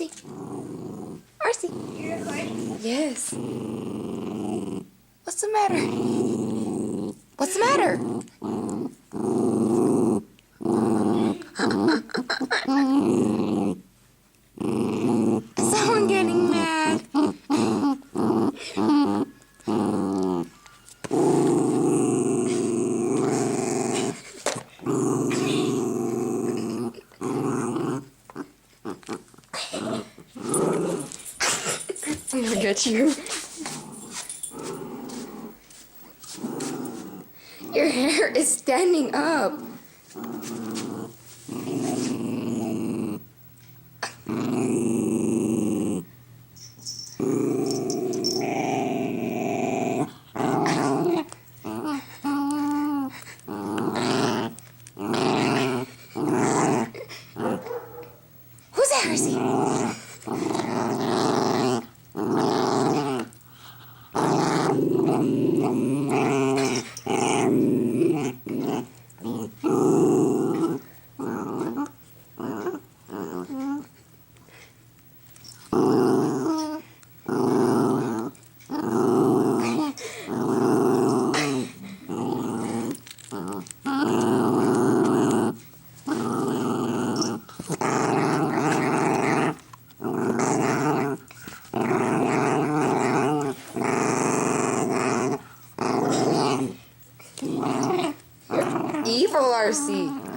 RC. RC. You're recording? Yes. What's the matter? What's the matter? Is someone getting mad? I'm gonna get you. Your hair is standing up. Who's that, RC? Evil, RC.